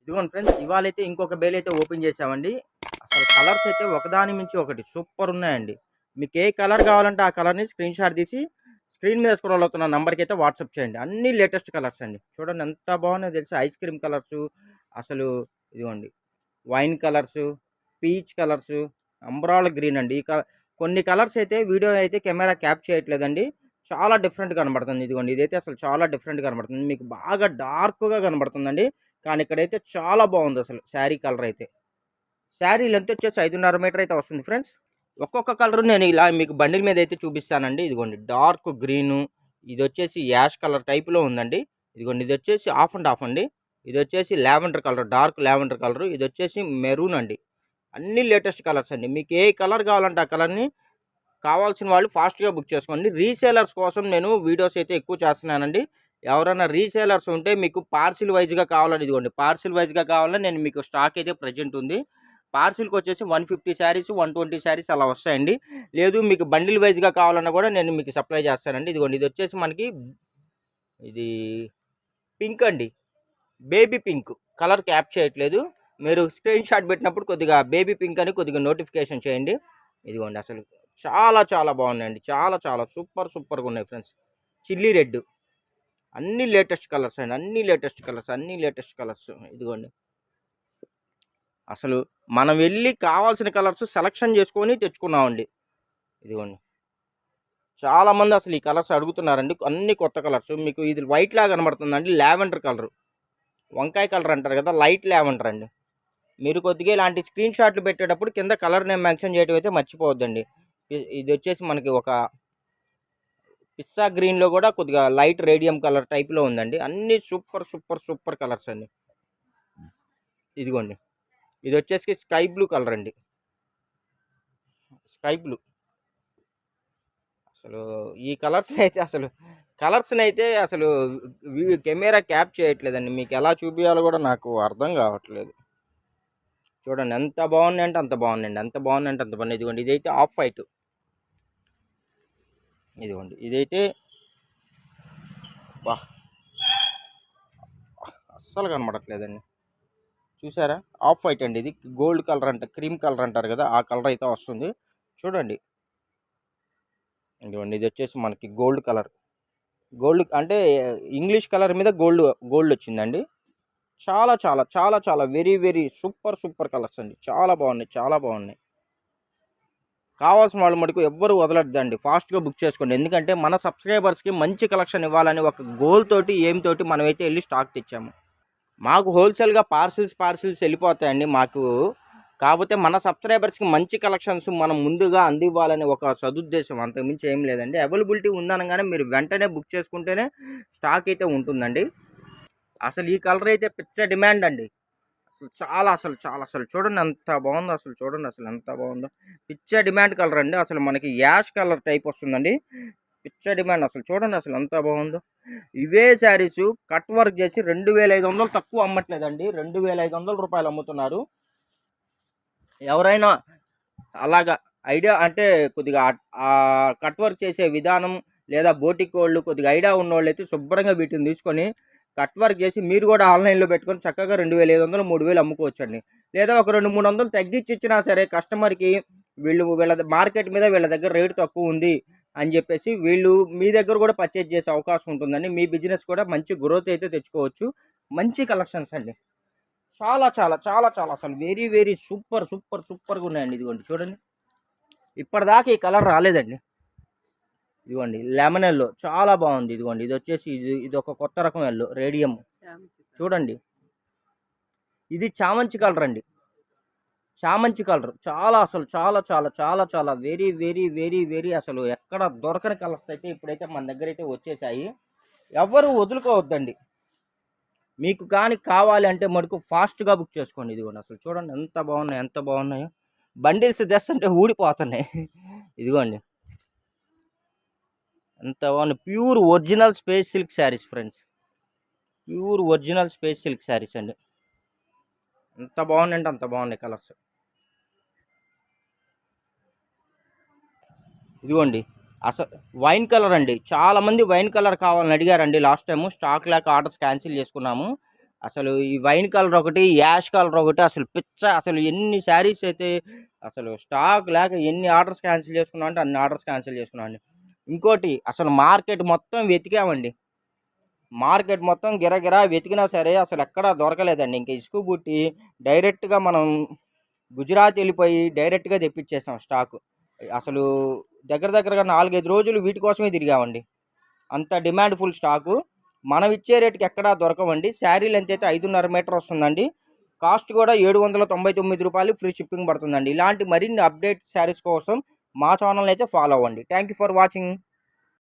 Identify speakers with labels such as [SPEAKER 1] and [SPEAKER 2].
[SPEAKER 1] ఇదిగోండి ఫ్రెండ్స్, ఇవాళైతే ఇంకొక బేల్ అయితే ఓపెన్ చేసామండి. అసలు కలర్స్ అయితే ఒకదాని మించి ఒకటి సూపర్ ఉన్నాయండి. మీకు ఏ కలర్ కావాలంటే ఆ కలర్‌ని స్క్రీన్ షాట్ తీసి స్క్రీన్ మీద స్క్రోల్ అవుతున్న నంబర్‌కి అయితే వాట్సాప్ చేయండి. అన్నీ లేటెస్ట్ కలర్స్ అండి. చూడండి ఎంత బాగున్నాయో తెలుసా! ఐస్ క్రీమ్ కలర్సు, అసలు ఇదిగోండి వైన్ కలర్సు, పీచ్ కలర్సు, అంబ్రాల గ్రీన్ అండి. కొన్ని కలర్స్ అయితే వీడియో అయితే కెమెరా క్యాప్ చేయట్లేదండి. చాలా డిఫరెంట్ కనబడుతుంది. ఇదిగోండి ఇదైతే అసలు చాలా డిఫరెంట్ కనబడుతుంది. మీకు బాగా డార్క్‌గా కనబడుతుందండి. కానీ ఇక్కడైతే చాలా బాగుందసలు శారీ కలర్ అయితే. శారీ లెంత్ వచ్చేసి 5.5 మీటర్ అయితే వస్తుంది ఫ్రెండ్స్. ఒక్కొక్క కలర్ నేను ఇలా మీకు బండిల్ మీద అయితే చూపిస్తానండి. ఇదిగోండి డార్క్ గ్రీను, ఇదొచ్చేసి యాష్ కలర్ టైప్‌లో ఉందండి. ఇదిగోండి ఇదొచ్చేసి హాఫ్ అండ్ హాఫ్ అండి. ఇదొచ్చేసి lavender colour, dark lavender colour. ఇదొచ్చేసి మెరూన్ అండి. అన్నీ లేటెస్ట్ కలర్స్ అండి. మీకు ఏ కలర్ కావాలంటే ఆ కలర్‌ని కావాల్సిన వాళ్ళు ఫాస్ట్‌గా బుక్ చేసుకోండి. రీసేలర్స్ కోసం నేను వీడియోస్ అయితే ఎక్కువ చేస్తున్నానండి. ఎవరైనా రీసేలర్స్ ఉంటే మీకు పార్సిల్ వైస్‌గా కావాలని ఇదిగోండి పార్సిల్ వైస్‌గా కావాలని నేను మీకు స్టాక్ అయితే ప్రెజెంట్ ఉంది. పార్సిల్‌కి వచ్చేసి 150 శారీస్, 120 శారీస్ అలా వస్తాయండి. లేదు మీకు బండిల్ వైస్‌గా కావాలన్నా కూడా నేను మీకు సప్లై చేస్తానండి. ఇదిగోండి ఇది వచ్చేసి మనకి ఇది పింక్ అండి. బేబీ పింక్ కలర్ క్యాప్ చేయట్లేదు. మీరు స్క్రీన్ షాట్ పెట్టినప్పుడు కొద్దిగా బేబీ పింక్ అని కొద్దిగా నోటిఫికేషన్ చేయండి. ఇదిగోండి అసలు చాలా చాలా బాగున్నాయండి. చాలా చాలా సూపర్‌గా ఉన్నాయి ఫ్రెండ్స్. చిల్లీ రెడ్ అన్ని లేటెస్ట్ కలర్స్ అండి. అన్ని లేటెస్ట్ కలర్స్. ఇదిగోండి అసలు మనం వెళ్ళి కావాల్సిన కలర్స్ సెలక్షన్ చేసుకొని తెచ్చుకున్నామండి. ఇదిగోండి చాలా మంది అసలు ఈ కలర్స్ అడుగుతున్నారండి. అన్ని కొత్త కలర్స్. మీకు ఇది వైట్ లాగా కనబడుతుందండి. లావెండర్ కలర్, వంకాయ కలర్ అంటారు కదా, లైట్ లావెండర్ అండి. మీరు కొద్దిగా ఇలాంటి స్క్రీన్ షాట్లు పెట్టేటప్పుడు కింద కలర్ నేమ్ మెన్షన్ చేయడం అయితే మర్చిపోవద్దండి. ఇది వచ్చేసి మనకి ఒక పిస్తా గ్రీన్లో కూడా కొద్దిగా లైట్ రేడియం కలర్ టైప్లో ఉందండి. అన్ని సూపర్ కలర్స్ అండి. ఇదిగోండి ఇది వచ్చేసి స్కై బ్లూ కలర్ అండి. స్కై బ్లూ అసలు ఈ కలర్స్ని అయితే అసలు కెమెరా క్యాప్ చేయట్లేదండి. మీకు ఎలా చూపించాలో కూడా నాకు అర్థం కావట్లేదు. చూడండి ఎంత బాగున్నాయంటే అంత బాగున్నాయండి. ఎంత బాగుందంటే అంత బాగుంది. ఇదిగోండి ఇదైతే ఆఫ్ వైట్. ఇదిగోండి ఇదైతే బా అస్సలు కనబడట్లేదండి. చూసారా? ఆఫ్ వైట్ అండి. ఇది గోల్డ్ కలర్ అంట, క్రీమ్ కలర్ అంటారు కదా, ఆ కలర్ అయితే వస్తుంది. చూడండి ఇదిగోండి ఇది వచ్చేసి మనకి గోల్డ్ కలర్. గోల్డ్ అంటే ఇంగ్లీష్ కలర్ మీద గోల్డ్ వచ్చిందండి. చాలా వెరీ సూపర్ కలర్స్ అండి. చాలా బాగున్నాయి. కావాల్సిన వాళ్ళు మటుకు ఎవ్వరు వదలొద్దండి. ఫాస్ట్‌గా బుక్ చేసుకోండి. ఎందుకంటే మన సబ్స్క్రైబర్స్‌కి మంచి కలెక్షన్ ఇవ్వాలని ఒక గోల్ తోటి, ఎయిమ్ తోటి మనమైతే ఎళ్లి స్టాక్ తెచ్చాము. మాకు హోల్‌సేల్‌గా పార్సిల్స్ వెళ్ళిపోతాయండి మాకు. కాకపోతే మన సబ్స్క్రైబర్స్‌కి మంచి కలెక్షన్స్ మనం ముందుగా అందివ్వాలని ఒక సదుద్దేశం. అంతకుమించి ఏం లేదండి. అవైలబిలిటీ ఉందనంగానే మీరు వెంటనే బుక్ చేసుకుంటేనే స్టాక్ అయితే ఉంటుందండి. అసలు ఈ కలర్ అయితే పిచ్చ డిమాండ్ అండి. అసలు చూడండి ఎంత బాగుందో. ఎంత బాగుందో. పిచ్చ డిమాండ్ కలర్ అండి. అసలు మనకి యాష్ కలర్ టైప్ వస్తుందండి. పిచ్చ డిమాండ్ అసలు చూడండి అసలు ఎంత బాగుందో. ఇవే శారీస్ కట్ వర్క్ చేసి 2500 తక్కువ అమ్మట్లేదండి. 2500 రూపాయలు అమ్ముతున్నారు. ఎవరైనా అలాగా ఐడియా అంటే కొద్దిగా కట్ వర్క్ చేసే విధానం లేదా బోటిక్ వాళ్ళు కొద్దిగా ఐడియా ఉన్నోళ్ళు అయితే శుభ్రంగా వీటిని తీసుకొని కట్ వర్క్ చేసి మీరు కూడా ఆన్లైన్లో పెట్టుకొని చక్కగా 2500 3000 అమ్ముకోవచ్చండి. లేదా ఒక 200-300 తగ్గించి ఇచ్చినా సరే కస్టమర్కి వీళ్ళ మార్కెట్ మీద వీళ్ళ దగ్గర రేటు తక్కువ ఉంది అని చెప్పేసి వీళ్ళు మీ దగ్గర కూడా పర్చేజ్ చేసే అవకాశం ఉంటుందండి. మీ బిజినెస్ కూడా మంచి గ్రోత్ అయితే తెచ్చుకోవచ్చు. మంచి కలెక్షన్స్ అండి. చాలా అసలు వెరీ సూపర్గా ఉన్నాయండి. ఇదిగోండి చూడండి ఇప్పటిదాకా ఈ కలర్ రాలేదండి. ఇదిగోండి లెమన్ ఎల్లో చాలా బాగుంది. ఇదిగోండి ఇది వచ్చేసి ఇది ఒక కొత్త రకం ఎల్లో రేడియం. చూడండి ఇది చామంతి కలర్ అండి. చామంతి కలర్ చాలా వెరీ అసలు ఎక్కడ దొరకని కలర్స్ అయితే ఇప్పుడైతే మన దగ్గర అయితే వచ్చేసాయి. ఎవరు వదులుకోవద్దండి. మీకు కానీ కావాలి అంటే మటుకు ఫాస్ట్గా బుక్ చేసుకోండి. ఇదిగోండి అసలు చూడండి ఎంత బాగున్నాయో. బండిల్స్ తెస్తుంటే ఊడిపోతున్నాయి. ఇదిగోండి ఎంత బాగుంది. Pure original space silk saris friends. Pure original space silk saris అండి. ఎంత బాగున్నాయంటే అంత బాగున్నాయి కలర్స్. ఇదిగోండి అసలు వైన్ కలర్ అండి. చాలామంది వైన్ కలర్ కావాలని అడిగారండి. లాస్ట్ టైము స్టాక్ లేక ఆర్డర్స్ క్యాన్సిల్ చేసుకున్నాము. అసలు ఈ వైన్ కలర్ ఒకటి, యాష్ కలర్ ఒకటి అసలు పిచ్చ. అసలు ఎన్ని శారీస్ అయితే అసలు స్టాక్ లేక ఎన్ని ఆర్డర్స్ క్యాన్సిల్ చేసుకున్నాం అంటే అన్ని ఆర్డర్స్ క్యాన్సిల్ చేసుకున్నాం అండి. ఇంకోటి అసలు మార్కెట్ మొత్తం వెతికామండి. మార్కెట్ మొత్తం గిరగిరా వెతికినా సరే అసలు ఎక్కడా దొరకలేదండి. ఇంక ఇసుక బుట్టి డైరెక్ట్‌గా మనం గుజరాత్ వెళ్ళిపోయి డైరెక్ట్‌గా తెప్పించేసాం స్టాకు. అసలు దగ్గర దగ్గరగా 4, 5 రోజులు వీటి కోసమే తిరిగామండి. అంత డిమాండ్ ఫుల్ స్టాకు. మనం ఇచ్చే రేట్‌కి ఎక్కడా దొరకవండి. శారీ లెంత్ అయితే 5.5 మీటర్ వస్తుందండి. కాస్ట్ కూడా రూ. 799 ఫ్రీ షిప్పింగ్ పడుతుందండి. ఇలాంటి మరిన్ని అప్డేట్ శారీస్ కోసం మా ఛానల్‌ని అయితే ఫాలో అవ్వండి. Thank you for watching.